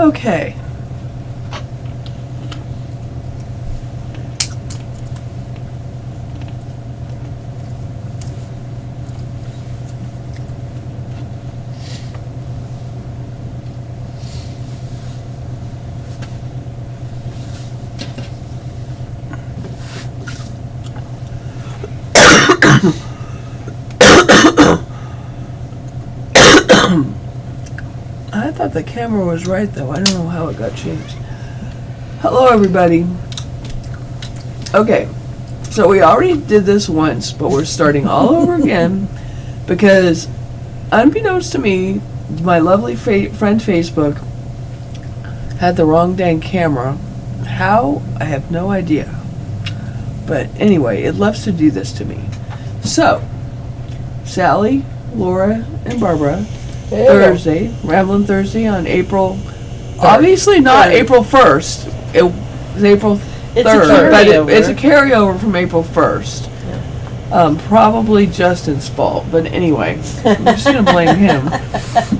Okay. I thought the camera was right though. I don't know how it got changed. Hello everybody. Okay, so we already did this once, but we're starting all over again because unbeknownst to me, my lovely friend Facebook had the wrong dang camera. How? I have no idea. But anyway, it loves to do this to me. So, Sally, Laura, and Barbara, Thursday, Ramblin' Thursday on April, obviously not April 1st, it was April 3rd, but it's a carryover from April 1st. Yeah. Probably Justin's fault, but anyway, I'm just going to blame him.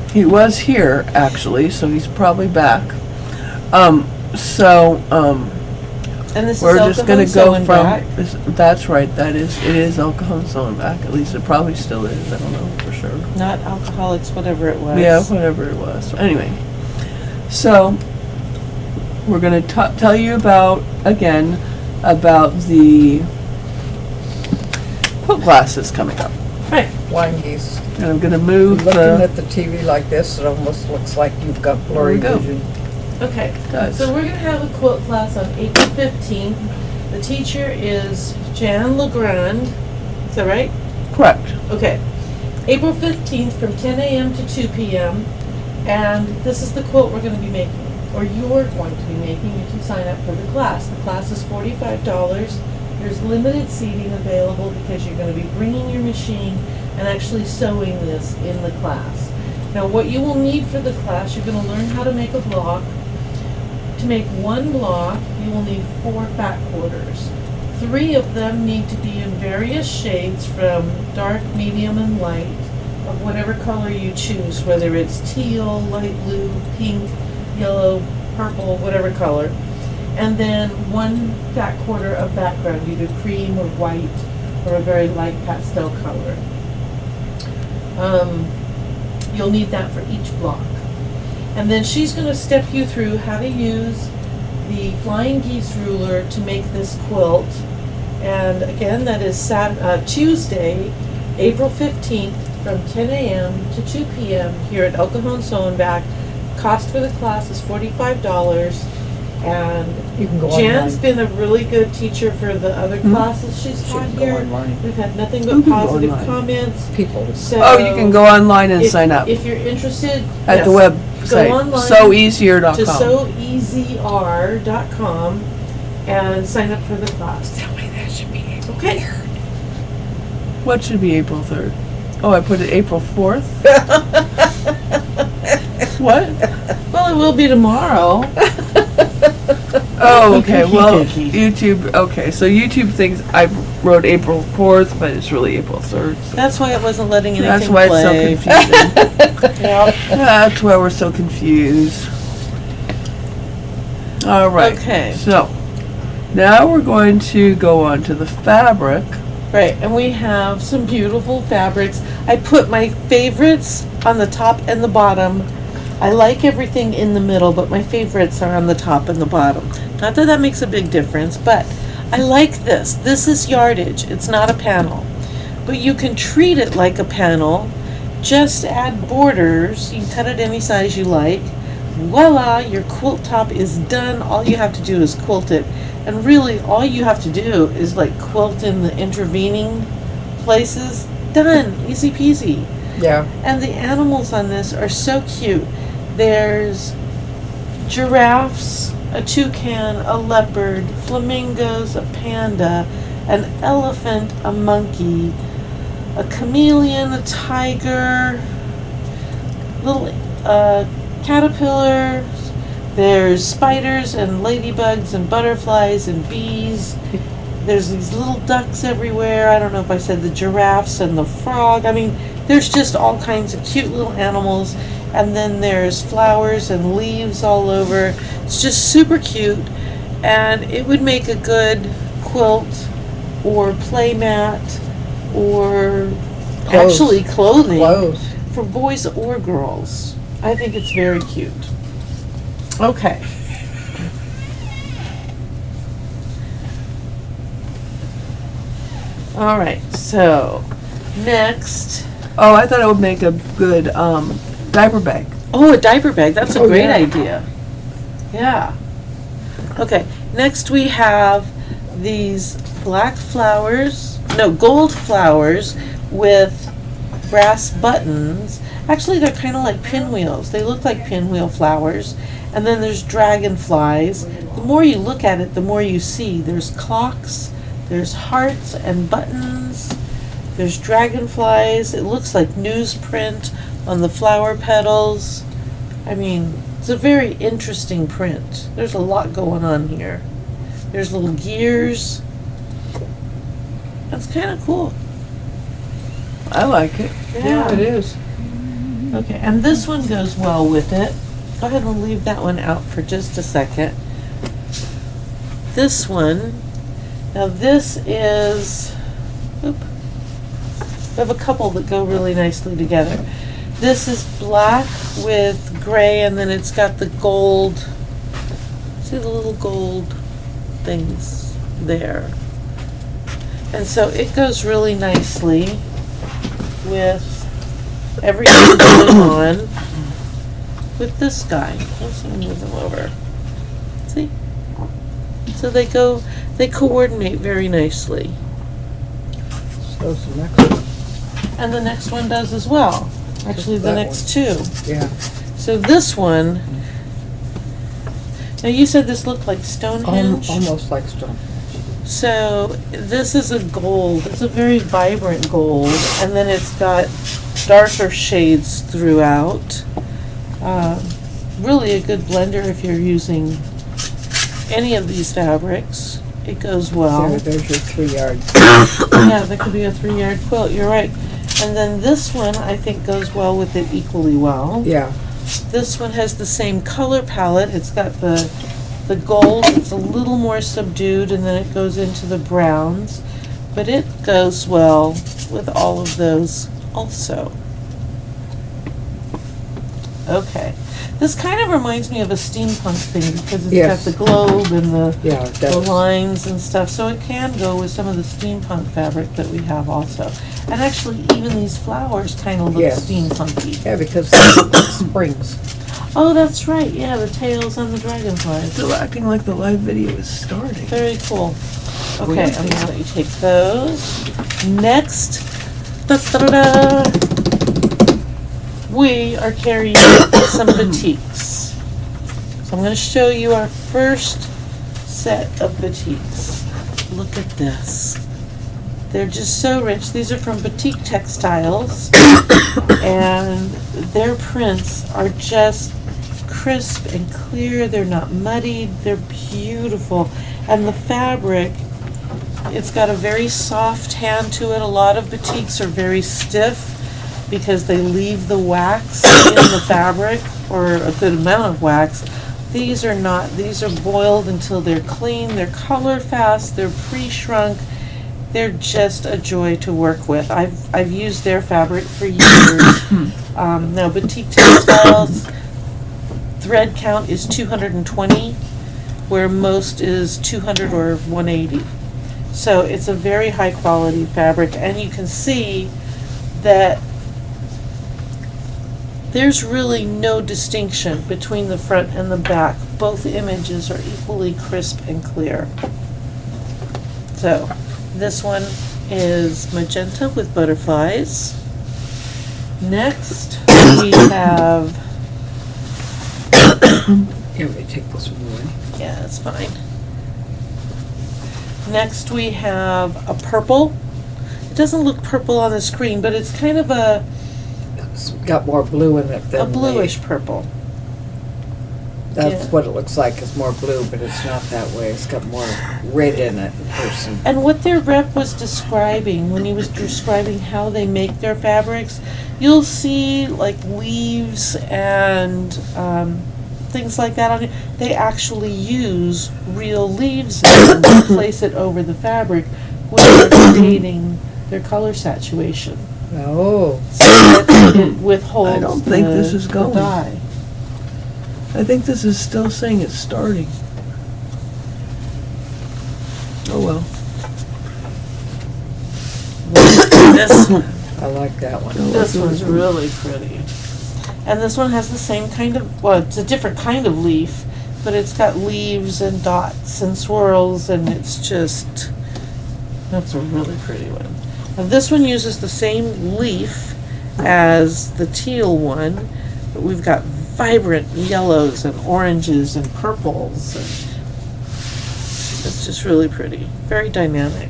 He was here, actually, so he's probably back. And this we're is just going to go from, back? That's right, it is El Cajon back, at least it probably still is, I don't know for sure. Not Alcoholics, whatever it was. Yeah, whatever it was. So anyway, so we're going to tell you about the quilt classes coming up. Right. Flying Geese. And I'm going to move Looking at the TV like this, it almost looks like you've got blurry vision. Okay, Does. so we're going to have a quilt class on April 15th. The teacher is Jan Legrand. Is that right? Correct. Okay. April 15th from 10 a.m. to 2 p.m. And this is the quilt we're going to be making, or you're going to be making if you sign up for the class. The class is $45. There's limited seating available because you're going to be bringing your machine and actually sewing this in the class. Now what you will need for the class, you're going to learn how to make a block. To make one block, you will need 4 fat quarters. 3 of them need to be in various shades from dark, medium, and light of whatever color you choose, whether it's teal, light blue, pink, yellow, purple, whatever color. And then 1 fat quarter of background, either cream or white or a very light pastel color. You'll need that for each block. And then she's going to step you through how to use the Flying Geese ruler to make this quilt. And again, that is Tuesday, April 15th from 10 a.m. to 2 p.m. here at El Cajon Sew and Back. Cost for the class is $45. And You can go Jan's online. been a really good teacher for the other classes she's taught can go here. online. We've had nothing Who but can go positive online? comments. People. So Oh, you can go online and if- sign up If you're interested, at the yes, website, go online seweasier.com. to seweasier.com and sign up for the class. Tell me that should be April Okay. 3rd. What should be April 3rd? Oh, I put it April 4th? What? Well, it will be tomorrow. Oh, okay, well, YouTube, okay, so YouTube thinks I wrote April 4th, but it's really April 3rd. So That's why it wasn't letting anything that's why play. it's so confusing. That's why we're so confused. All right. Okay. So, now we're going to go on to the fabric. Right, and we have some beautiful fabrics. I put my favorites on the top and the bottom. I like everything in the middle, but my favorites are on the top and the bottom. Not that that makes a big difference, but I like this. This is yardage. It's not a panel. But you can treat it like a panel. Just add borders. You can cut it any size you like. Voila, your quilt top is done. All you have to do is quilt it. And really, all you have to do is like quilt in the intervening places. Done. Easy peasy. Yeah. And the animals on this are so cute. There's giraffes, a toucan, a leopard, flamingos, a panda, an elephant, a monkey, a chameleon, a tiger, little caterpillars. There's spiders and ladybugs and butterflies and bees. There's these little ducks everywhere. I don't know if I said the giraffes and the frog. I mean, there's just all kinds of cute little animals. and then there's flowers and leaves all over. It's just super cute, and it would make a good quilt or play mat or Clothes. actually clothing Clothes. for boys or girls. I think it's very cute. Okay. All right, so next. Oh, I thought it would make a good diaper bag. Oh, a diaper bag. That's a Oh, great yeah. idea. Yeah. Okay, next we have these black flowers, no, gold flowers with brass buttons. Actually, they're kind of like pinwheels. They look like pinwheel flowers. And then there's dragonflies. The more you look at it, the more you see. There's clocks, there's hearts and buttons, there's dragonflies. It looks like newsprint on the flower petals. I mean, it's a very interesting print. There's a lot going on here. There's little gears. That's kind of cool. I like it. Yeah, it is. Okay, and this one goes well with it. Go ahead and leave that one out for just a second. This one, now this is, oop, we have a couple that go really nicely together. This is black with gray, and then it's got the gold, see the little gold things there. And so it goes really nicely with everything going on with this guy. Let's move them over. See? So they coordinate very nicely. So the next one. And the next one does as well. Actually, the That next two. Yeah. So this one, now you said this looked like Stonehenge. Almost like stone. So this is a gold. It's a very vibrant gold, and then it's got darker shades throughout. Really a good blender if you're using any of these fabrics. It goes well. There, there's your 3 yards. Yeah, that could be a 3-yard quilt. You're right. And then this one I think goes well with it equally well. Yeah. This one has the same color palette. It's got the gold. It's a little more subdued, and then it goes into the browns. But it goes well with all of those also. Okay. This kind of reminds me of a steampunk thing because it's Yes. got the globe and Yeah, it the does. lines and stuff. So it can go with some of the steampunk fabric that we have also. And actually, even these flowers kind of look Yes. steampunky. Yeah, because it's springs. Oh, that's right. Yeah, the tails on the dragonflies. Still acting like the live video is starting. Very cool. Okay, I'm gonna let you take those. Next, da-da-da-da, we are carrying some batiks. So I'm gonna show you our first set of batiks. Look at this. They're just so rich. These are from Batik Textiles, and their prints are just crisp and clear. They're not muddied. They're beautiful. And the fabric, it's got a very soft hand to it. A lot of batiks are very stiff because they leave the wax in the fabric, or a good amount of wax. These are not. These are boiled until they're clean. They're color fast. They're pre-shrunk. They're just a joy to work with. I've used their fabric for years. Now, Batik Textiles thread count is 220, where most is 200 or 180. So it's a very high quality fabric, and you can see that there's really no distinction between the front and the back. Both images are equally crisp and clear. So this one is magenta with butterflies. Next, we have, Here, we take this one away. yeah, that's fine. Next, we have a purple. It doesn't look purple on the screen, but it's kind of a It's got more blue in it than a bluish purple. That's yeah. what it looks like. It's more blue, but it's not that way. It's got more red in it in person. And what their rep was describing, when he was describing how they make their fabrics, you'll see like leaves and things like that on it. They actually use real leaves and place it over the fabric when they're shading their color saturation. Oh, So that it withholds I don't think this is the going. dye. I think this is still saying it's starting. Oh well. This one. I like that one. This one's really pretty. And this one has the same kind of, well, it's a different kind of leaf, but it's got leaves and dots and swirls, and it's just, that's a really pretty one. Now this one uses the same leaf as the teal one, but we've got vibrant yellows and oranges and purples, and it's just really pretty, very dynamic.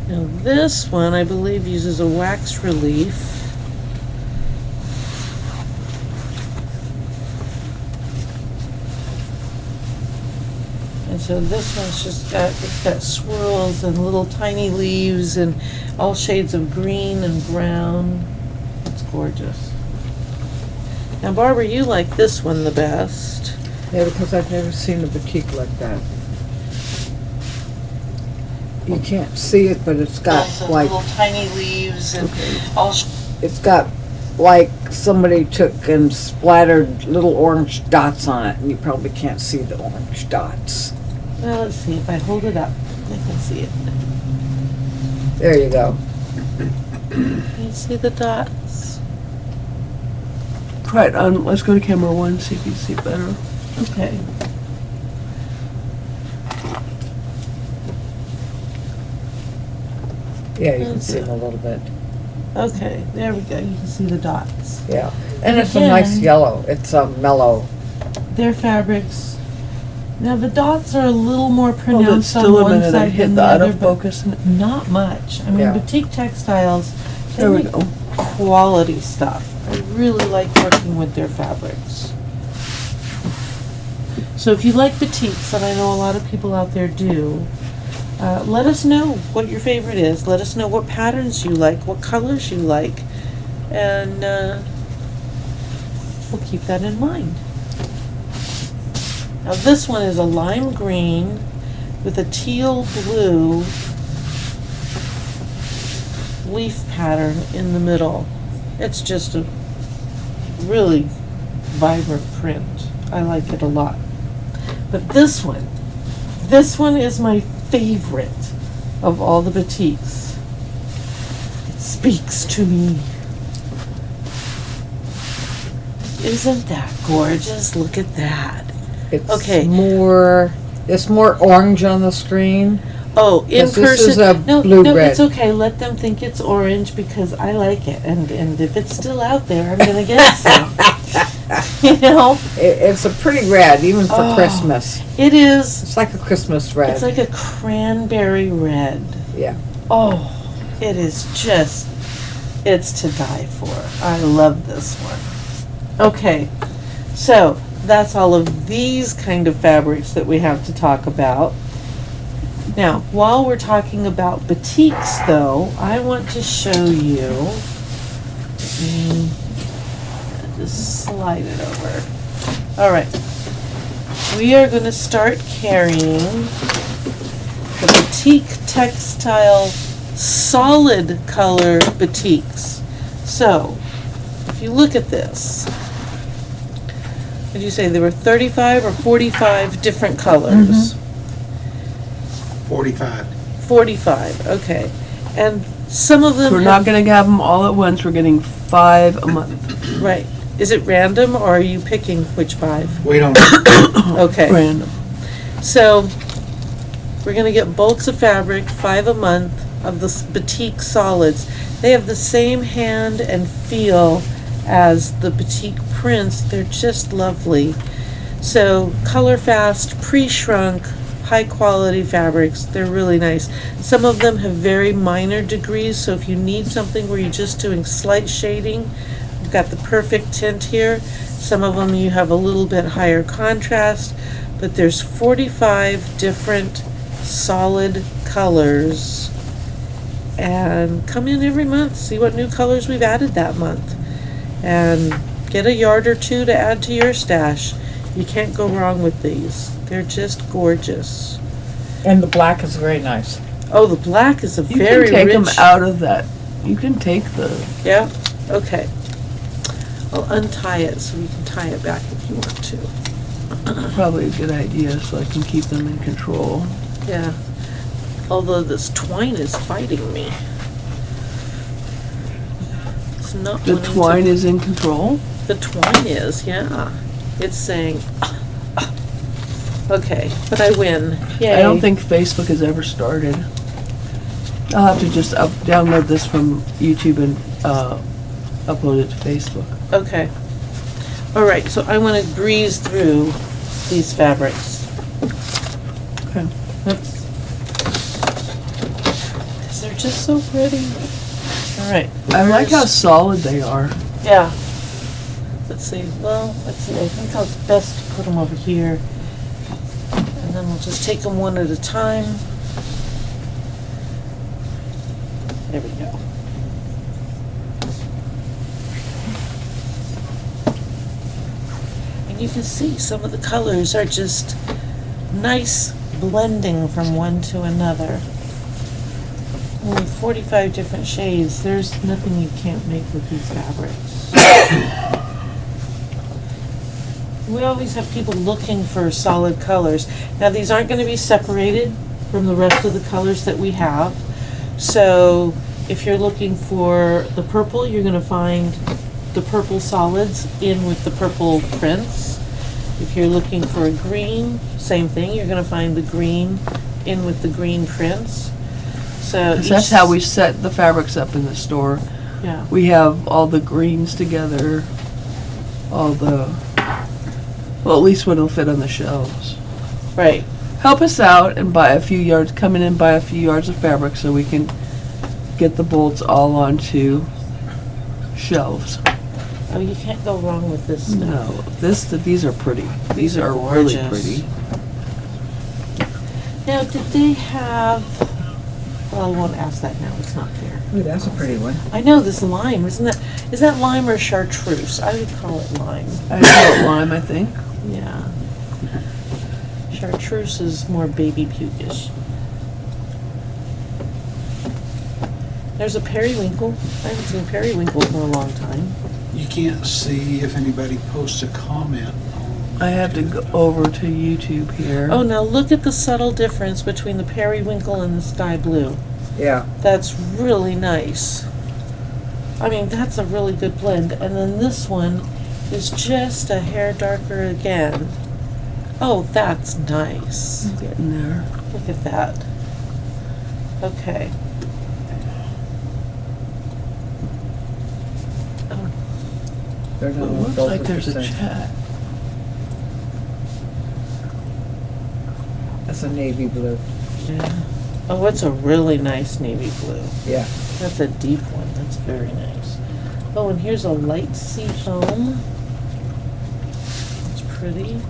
Now this one, I believe, uses a wax relief. And so this one's just it's got swirls and little tiny leaves and all shades of green and brown. It's gorgeous. Now Barbara, you like this one the best. Yeah, because I've never seen a batik like that. You can't see it, but it's got Also like, little tiny leaves and all it's got like somebody took and splattered little orange dots on it, and you probably can't see the orange dots. well, let's see, if I hold it up, I can see it. There you go. Can you see the dots? Try it on. Let's go to camera 1, see if you see it better. Okay. Yeah, you can That's see it. them a little bit. Okay, there we go. You can see the dots. Yeah, and it's a nice Again. yellow. It's a mellow. Their fabrics. Now the dots are a little more Hold it pronounced on still a one minute. I side hit than the the other, but autofocus. And not much. I mean, Yeah. boutique textiles, they there we make go. quality stuff. I really like working with their fabrics. So if you like batiks, and I know a lot of people out there do, let us know what your favorite is. Let us know what patterns you like, what colors you like, and we'll keep that in mind. Now this one is a lime green with a teal blue leaf pattern in the middle. It's just a really vibrant print. I like it a lot. But this one is my favorite of all the batiks. It speaks to me. Isn't that gorgeous? Look at that. It's Okay. it's more orange on the screen. Oh, in 'Cause this person. is a no, blue-red. it's okay. Let them think it's orange because I like it, and if it's still out there, I'm gonna get some. You know, It's a pretty red, even for Oh. Christmas. it is. It's like a Christmas red. It's like a cranberry red. Yeah. Oh, it is just. It's to die for. I love this one. Okay, so that's all of these kind of fabrics that we have to talk about. Now, while we're talking about batiks, though, I want to show you. Just slide it over. All right. We are going to start carrying the batik textile solid color batiks. So, if you look at this, did you say there were 35 or 45 different colors? 45. 45, okay. And some of them We're not going to have them all at once. We're getting 5 a month. right. Is it random or are you picking which 5? We don't, Okay. Random. So we're going to get bolts of fabric, 5 a month of the batik solids. They have the same hand and feel as the batik prints. They're just lovely. So color fast, pre-shrunk, high quality fabrics. They're really nice. Some of them have very minor degrees, so if you need something where you're just doing slight shading, we've got the perfect tint here. Some of them you have a little bit higher contrast, but there's 45 different solid colors and come in every month, see what new colors we've added that month, and get a yard or two to add to your stash. You can't go wrong with these. They're just gorgeous. And the black is very nice. Oh, the black is a You very can take rich. them out of that. You can take the. Yeah, okay. I'll untie it so you can tie it back if you want to. Probably a good idea, so I can keep them in control. Yeah. Although this twine is fighting me. It's not The wanting to- twine is in control. The twine is, yeah. It's saying, okay, but I win. Yay. I don't think Facebook has ever started. I'll have to just download this from YouTube and upload it to Facebook. Okay. All right, so I want to breeze through these fabrics. Okay. Oops. 'Cause they're just so pretty. All right. I like how solid they are. Yeah. Let's see. Well, let's see. I think I'll best put them over here. And then we'll just take them one at a time. There we go. And you can see some of the colors are just nice blending from one to another. Only 45 different shades. There's nothing you can't make with these fabrics. We always have people looking for solid colors. Now these aren't going to be separated from the rest of the colors that we have. So if you're looking for the purple, you're going to find the purple solids in with the purple prints. If you're looking for a green, same thing. You're going to find the green in with the green prints. So 'Cause that's how we set the fabrics up in the store. Yeah. We have all the greens together, all the, well, at least what'll fit on the shelves. Right. Help us out and buy a few yards, come in and buy a few yards of fabric so we can get the bolts all onto shelves. Oh, you can't go wrong with this stuff. No, these are pretty. These These are are really gorgeous. pretty. Now, did they have? Well, I won't ask that now. It's not fair. Ooh, that's a pretty one. I know this lime, isn't that? Is that lime or chartreuse? I would call it lime. I know lime, I think. Yeah. Chartreuse is more baby pukish. There's a periwinkle. I haven't seen periwinkle for a long time. You can't see if anybody posts a comment. I have to go over to YouTube here. Oh, now look at the subtle difference between the periwinkle and the sky blue. Yeah. That's really nice. I mean, that's a really good blend. And then this one is just a hair darker again. Oh, that's nice. Getting there. Look at that. Okay. Oh, There's Well, it another looks filter like there's a percent. chat. That's a navy blue. yeah. Oh, it's a really nice navy blue. Yeah. That's a deep one. That's very nice. Oh, and here's a light sea foam. It's pretty.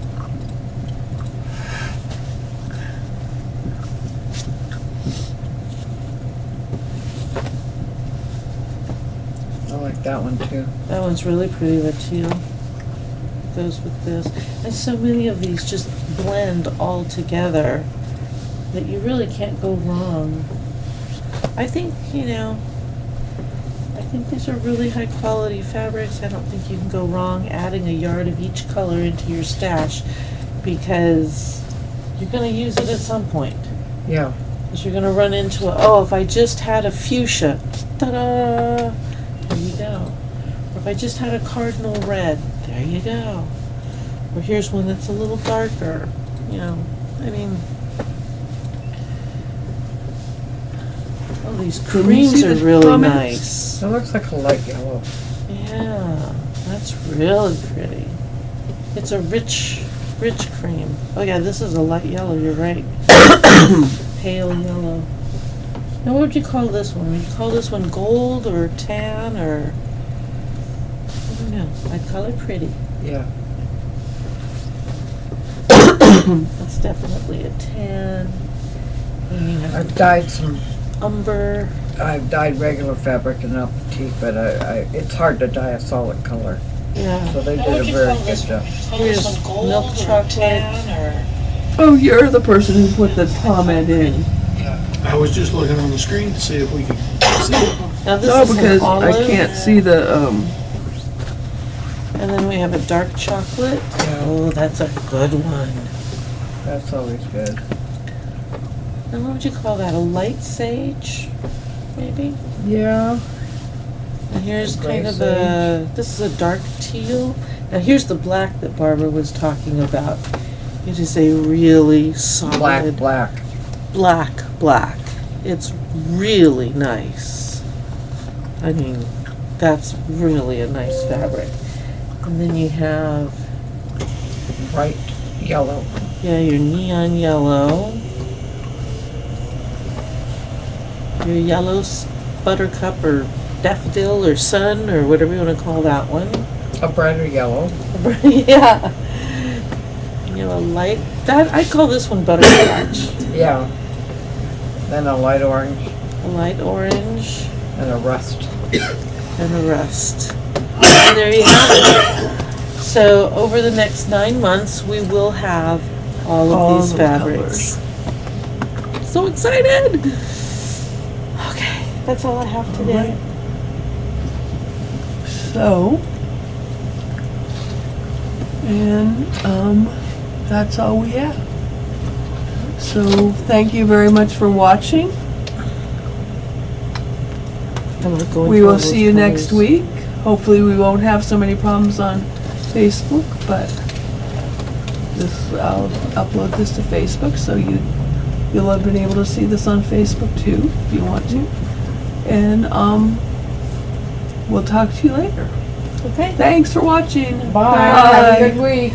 I like that one too. That one's really pretty, the teal. Goes with this. And so many of these just blend all together that you really can't go wrong. I think, I think these are really high quality fabrics. I don't think you can go wrong adding a yard of each color into your stash because you're going to use it at some point. Yeah. Because you're going to run into if I just had a fuchsia, ta-da, there you go. Or if I just had a cardinal red, there you go. Or here's one that's a little darker, I mean. Oh, these Can you creams see are the really comments? nice. It looks like a light yellow. Yeah, that's really pretty. It's a rich cream. Oh yeah, this is a light yellow, you're right. Pale yellow. Now what would you call this one? Would you call this one gold or tan or? I don't know. I'd call it pretty. Yeah. That's definitely a tan. And you have I've dyed some, umber. I've dyed regular fabric and not petite, but it's hard to dye a solid color. Yeah. So they What did a would you very call good this? job. Call Here's this one gold milk or chocolate. tan Oh, you're the person who put the comment in. I was just looking on the screen to see if we could see it. Now this No, is an because I olive, can't see the, and then we have a dark chocolate. Oh, that's a good one. That's always good. And what would you call that? A light sage, maybe? Yeah. And here's A gray kind of this is a dark teal. Now here's the black that Barbara was talking about. It is a really solid black. It's really nice. I mean, that's really a nice fabric. And then you have, Bright yellow. yeah, your neon yellow. Your yellow buttercup or daffodil or sun or whatever you want to call that one. A brighter yellow. Yeah. You know, a light, that, I call this one butterscotch. Yeah. Then a light orange A light orange and a rust. and a rust. And there you have it. So over the next 9 months, we will have all All of these those fabrics. So excited! Okay, that's all I have today. so, and, that's all we have. So, thank you very much for watching. I'm not going We for all will those see you next colors. week. Hopefully, we won't have so many problems on Facebook, but I'll upload this to Facebook, so you'll have been able to see this on Facebook too, if you want to. And, we'll talk to you later. Okay. Thanks for watching. Bye. Have a good week.